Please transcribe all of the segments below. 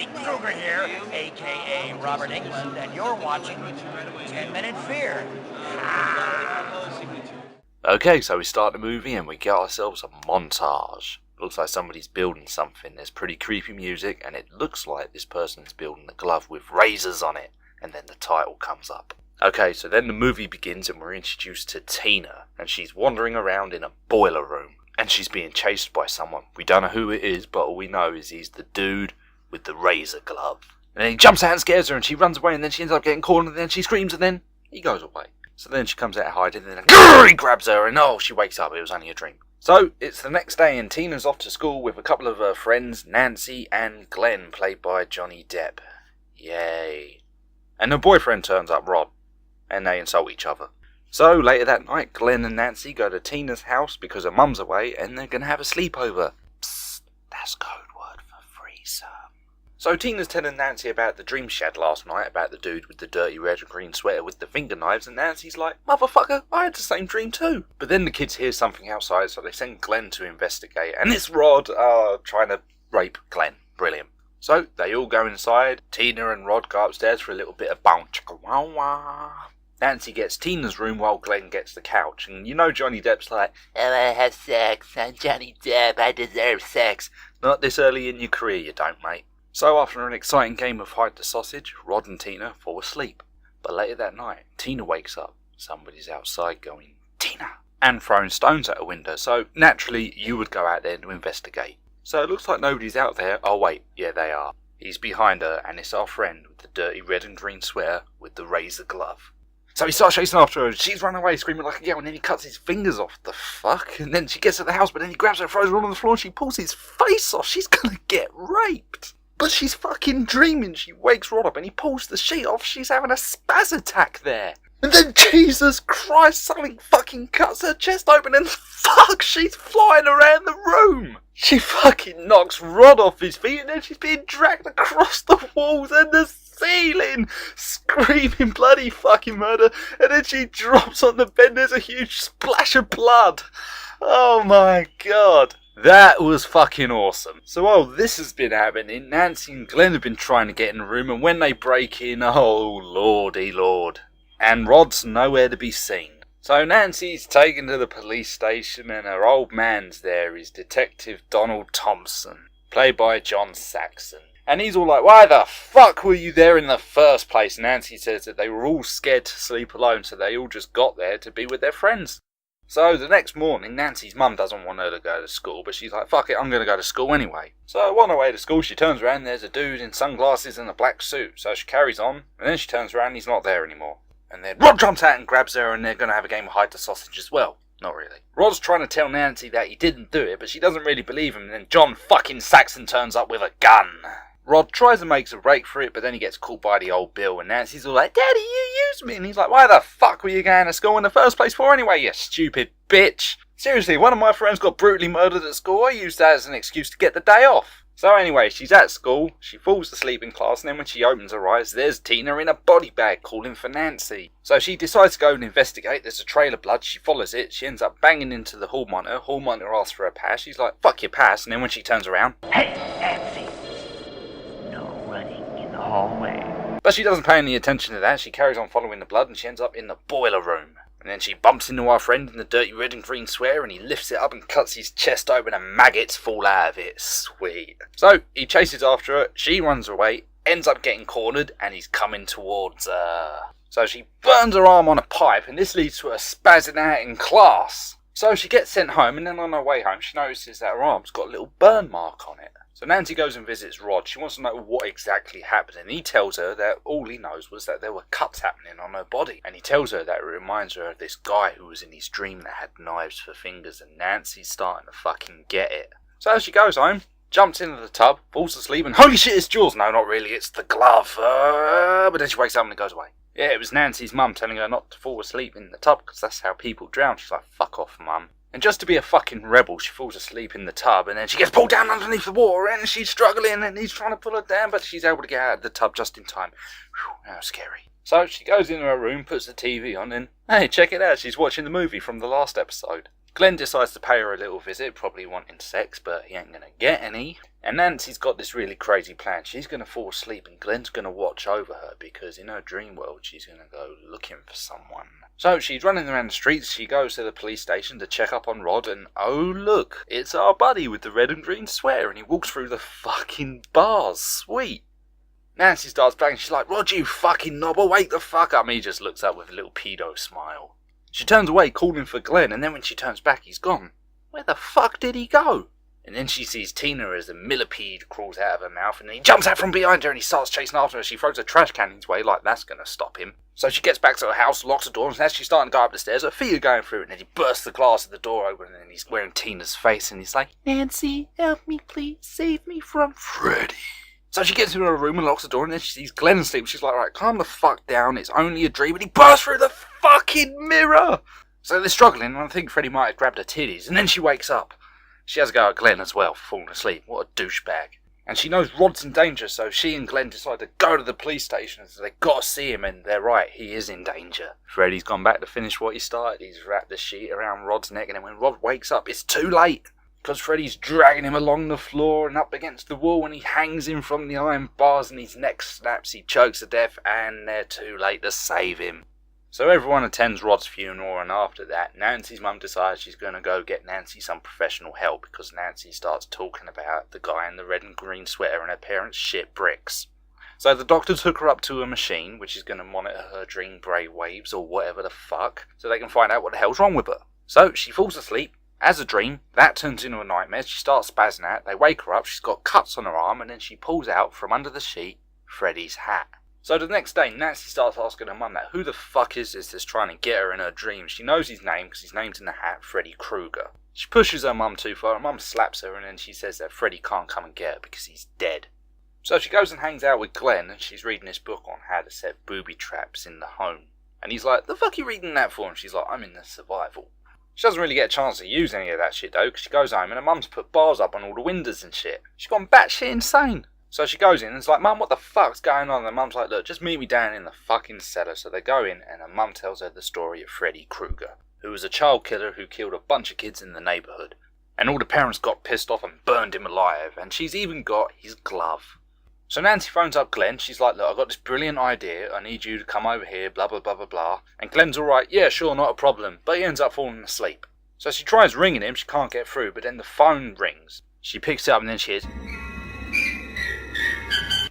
Kruger here, a.k.a. Robert Englund, and you're watching 10 Minute Fear. Okay, so we start the movie and we get ourselves a montage. Looks like somebody's building something. There's pretty creepy music and it looks like this person's building a glove with razors on it. And then the title comes up. Okay, so then the movie begins and we're introduced to Tina. And she's wandering around in a boiler room. And she's being chased by someone. We don't know who it is, but all we know is he's the dude with the razor glove. And then he jumps out and scares her and she runs away and then she ends up getting caught and then she screams and then he goes away. So then she comes out hiding and then he grabs her and she wakes up. It was only a dream. So it's the next day and Tina's off to school with a couple of her friends, Nancy and Glenn, played by Johnny Depp. Yay. And her boyfriend turns up, Rod, and they insult each other. So later that night, Glenn and Nancy go to Tina's house because her mum's away and they're going to have a sleepover. Psst, that's code word for threesome. So Tina's telling Nancy about the dream she had last night about the dude with the dirty red and green sweater with the finger knives, and Nancy's like, motherfucker, I had the same dream too. But then the kids hear something outside, so they send Glenn to investigate, and it's Rod trying to rape Glenn. Brilliant. So they all go inside. Tina and Rod go upstairs for a little bit of bounce chicka wow wow. Nancy gets Tina's room while Glenn gets the couch, and you know Johnny Depp's like, I wanna have sex, I'm Johnny Depp, I deserve sex. Not this early in your career, you don't, mate. So after an exciting game of hide the sausage, Rod and Tina fall asleep. But later that night, Tina wakes up. Somebody's outside going, Tina! And throwing stones at a window, so naturally you would go out there to investigate. So it looks like nobody's out there. Oh wait, yeah they are. He's behind her and it's our friend with the dirty red and green sweater with the razor glove. So he starts chasing after her, she's running away screaming like a girl, and then he cuts his fingers off. The fuck? And then she gets to the house, but then he grabs her, throws her on the floor, and she pulls his face off. She's gonna get raped. But she's fucking dreaming. She wakes Rod up and he pulls the sheet off. She's having a spaz attack there. And then Jesus Christ, something fucking cuts her chest open and fuck, she's flying around the room. She fucking knocks Rod off his feet and then she's being dragged across the walls and the ceiling, screaming bloody fucking murder. And then she drops on the bed. There's a huge splash of blood. Oh my god. That was fucking awesome. So while this has been happening, Nancy and Glenn have been trying to get in the room, and when they break in, oh lordy lord. And Rod's nowhere to be seen. So Nancy's taken to the police station and her old man's there is Detective Donald Thompson, played by John Saxon. And he's all like, why the fuck were you there in the first place? Nancy says that they were all scared to sleep alone, so they all just got there to be with their friends. So the next morning, Nancy's mum doesn't want her to go to school, but she's like, fuck it, I'm going to go to school anyway. So on her way to school, she turns around, there's a dude in sunglasses and a black suit. So she carries on, and then she turns around, he's not there anymore. And then Rod jumps out and grabs her, and they're going to have a game of hide the sausage as well. Not really. Rod's trying to tell Nancy that he didn't do it, but she doesn't really believe him, and then John fucking Saxon turns up with a gun. Rod tries and makes a break for it, but then he gets caught by the old Bill, and Nancy's all like, Daddy, you used me! And he's like, why the fuck were you going to school in the first place for anyway, you stupid bitch? Seriously, one of my friends got brutally murdered at school. I used that as an excuse to get the day off. So anyway, she's at school, she falls asleep in class, and then when she opens her eyes, there's Tina in a body bag calling for Nancy. So she decides to go and investigate. There's a trail of blood, she follows it, she ends up banging into the hall monitor. Hall monitor asks for her pass, she's like, fuck your pass, and then when she turns around, Hey, Nancy. Hallway. But she doesn't pay any attention to that. She carries on following the blood and she ends up in the boiler room. And then she bumps into our friend in the dirty red and green sweater and he lifts it up and cuts his chest open and maggots fall out of it. Sweet. So he chases after her, she runs away, ends up getting cornered and he's coming towards her. So she burns her arm on a pipe and this leads to her spazzing out in class. So she gets sent home and then on her way home she notices that her arm's got a little burn mark on it. So Nancy goes and visits Rod. She wants to know what exactly happened, and he tells her that all he knows was that there were cuts happening on her body. And he tells her that it reminds her of this guy who was in his dream that had knives for fingers, and Nancy's starting to fucking get it. So she goes home, jumps into the tub, falls asleep, and holy shit, it's Jules! No, not really, it's the glove. But then she wakes up and it goes away. Yeah, it was Nancy's mum telling her not to fall asleep in the tub, because that's how people drown. She's like, fuck off, mum. And just to be a fucking rebel, she falls asleep in the tub, and then she gets pulled down underneath the water, and she's struggling, and he's trying to pull her down, but she's able to get out of the tub just in time. Whew, how scary. So she goes into her room, puts the TV on, and hey, check it out, she's watching the movie from the last episode. Glenn decides to pay her a little visit, probably wanting sex, but he ain't gonna get any. And Nancy's got this really crazy plan. She's gonna fall asleep and Glenn's gonna watch over her because in her dream world she's gonna go looking for someone. So she's running around the streets, she goes to the police station to check up on Rod, and oh look, it's our buddy with the red and green sweater, and he walks through the fucking bars. Sweet. Nancy starts banging, she's like, Rod, you fucking knobber, wake the fuck up. And he just looks up with a little pedo smile. She turns away, calling for Glenn, and then when she turns back, he's gone. Where the fuck did he go? And then she sees Tina as a millipede crawls out of her mouth, and he jumps out from behind her and he starts chasing after her. She throws a trash can his way, like that's gonna stop him. So she gets back to her house, locks the door, and as she's starting to go up the stairs, her feet are going through, and then he bursts the glass of the door open, and then he's wearing Tina's face, and he's like, Nancy, help me please, save me from Freddy. So she gets into her room and locks the door, and then she sees Glenn asleep. She's like, right, calm the fuck down, it's only a dream, and he bursts through the fucking mirror! So they're struggling, and I think Freddy might have grabbed her titties, and then she wakes up. She has a go at Glenn as well for falling asleep. What a douchebag. And she knows Rod's in danger, so she and Glenn decide to go to the police station. So they gotta see him, and they're right, he is in danger. Freddy's gone back to finish what he started. He's wrapped the sheet around Rod's neck, and then when Rod wakes up, it's too late. Because Freddy's dragging him along the floor and up against the wall, and he hangs him from the iron bars, and his neck snaps, he chokes to death, and they're too late to save him. So everyone attends Rod's funeral, and after that, Nancy's mum decides she's going to go get Nancy some professional help because Nancy starts talking about the guy in the red and green sweater and her parents' shit bricks. So the doctor took her up to a machine which is going to monitor her dream brain waves or whatever the fuck so they can find out what the hell's wrong with her. So she falls asleep, has a dream, that turns into a nightmare, she starts spazzing out, they wake her up, she's got cuts on her arm, and then she pulls out from under the sheet Freddy's hat. So the next day, Nancy starts asking her mum that who the fuck is this that's trying to get her in her dreams. She knows his name because his name's in the hat, Freddy Krueger. She pushes her mum too far, her mum slaps her, and then she says that Freddy can't come and get her because he's dead. So she goes and hangs out with Glenn, and she's reading this book on how to set booby traps in the home. And he's like, the fuck are you reading that for? And she's like, I'm in the survival. She doesn't really get a chance to use any of that shit though, because she goes home and her mum's put bars up on all the windows and shit. She's gone batshit insane. So she goes in and it's like, Mum, what the fuck's going on? And the mum's like, look, just meet me down in the fucking cellar. So they go in and her mum tells her the story of Freddy Krueger, who was a child killer who killed a bunch of kids in the neighbourhood. And all the parents got pissed off and burned him alive. And she's even got his glove. So Nancy phones up Glenn. She's like, look, I've got this brilliant idea. I need you to come over here, blah, blah, blah, blah, blah. And Glenn's alright, yeah, sure, not a problem. But he ends up falling asleep. So she tries ringing him, she can't get through. But then the phone rings. She picks it up and then she hears...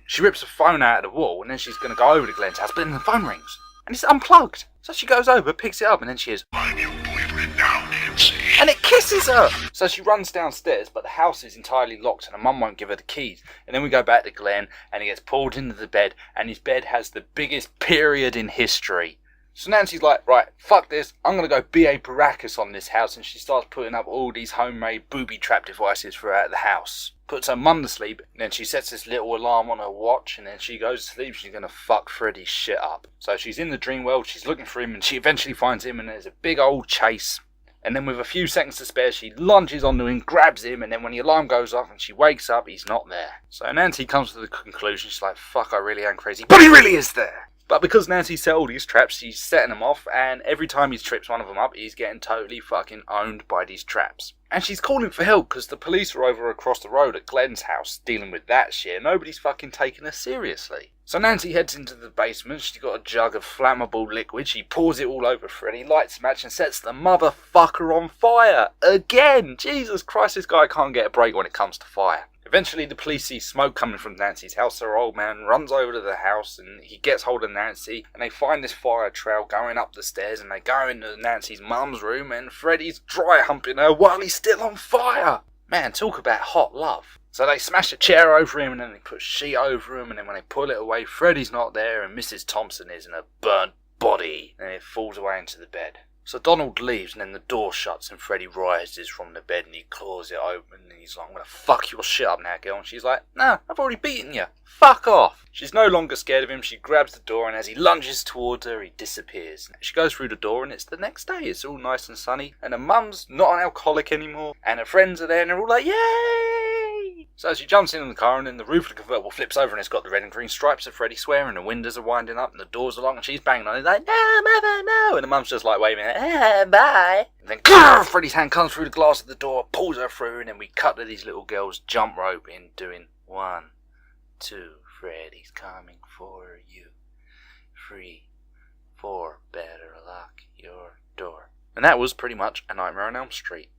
She rips the phone out of the wall and then she's going to go over to Glenn's house, but then the phone rings. And it's unplugged. So she goes over, picks it up, and then she hears, I'm your boyfriend now, Nancy. And it kisses her! So she runs downstairs, but the house is entirely locked and her mum won't give her the keys. And then we go back to Glenn, and he gets pulled into the bed, and his bed has the biggest period in history. So Nancy's like, right, fuck this, I'm going to go B.A. Baracus on this house, and she starts putting up all these homemade booby trap devices throughout the house. Puts her mum to sleep, and then she sets this little alarm on her watch, and then she goes to sleep, she's going to fuck Freddy's shit up. So she's in the dream world, she's looking for him, and she eventually finds him, and there's a big old chase. And then with a few seconds to spare, she lunges onto him, grabs him, and then when the alarm goes off and she wakes up, he's not there. So Nancy comes to the conclusion, she's like, fuck, I really am crazy, but he really is there! But because Nancy set all these traps, she's setting them off, and every time he trips one of them up, he's getting totally fucking owned by these traps. And she's calling for help, because the police are over across the road at Glenn's house, dealing with that shit. Nobody's fucking taking her seriously. So Nancy heads into the basement, she's got a jug of flammable liquid, she pours it all over Freddy, lights a match, and sets the motherfucker on fire! Again! Jesus Christ, this guy can't get a break when it comes to fire. Eventually the police see smoke coming from Nancy's house, so her old man runs over to the house and he gets hold of Nancy and they find this fire trail going up the stairs and they go into Nancy's mum's room and Freddy's dry humping her while he's still on fire. Man, talk about hot love. So they smash a chair over him and then they put a sheet over him and then when they pull it away, Freddy's not there and Mrs. Thompson is in a burnt body and it falls away into the bed. So Donald leaves and then the door shuts and Freddy rises from the bed and he claws it open and he's like, I'm gonna fuck your shit up now, girl. And she's like, nah, I've already beaten you. Fuck off. She's no longer scared of him. She grabs the door and as he lunges towards her, he disappears. She goes through the door and it's the next day. It's all nice and sunny and her mum's not an alcoholic anymore and her friends are there and they're all like, yay! So she jumps in the car, and then the roof of the convertible flips over, and it's got the red and green stripes of Freddy swear, and the windows are winding up, and the doors are locked, and she's banging on it like, no, mother, no, and the mum's just like waving it, bye. And then Freddy's hand comes through the glass of the door, pulls her through, and then we cut to these little girls jump roping, doing 1, 2, Freddy's coming for you. 3, 4, better lock your door. And that was pretty much A Nightmare on Elm Street.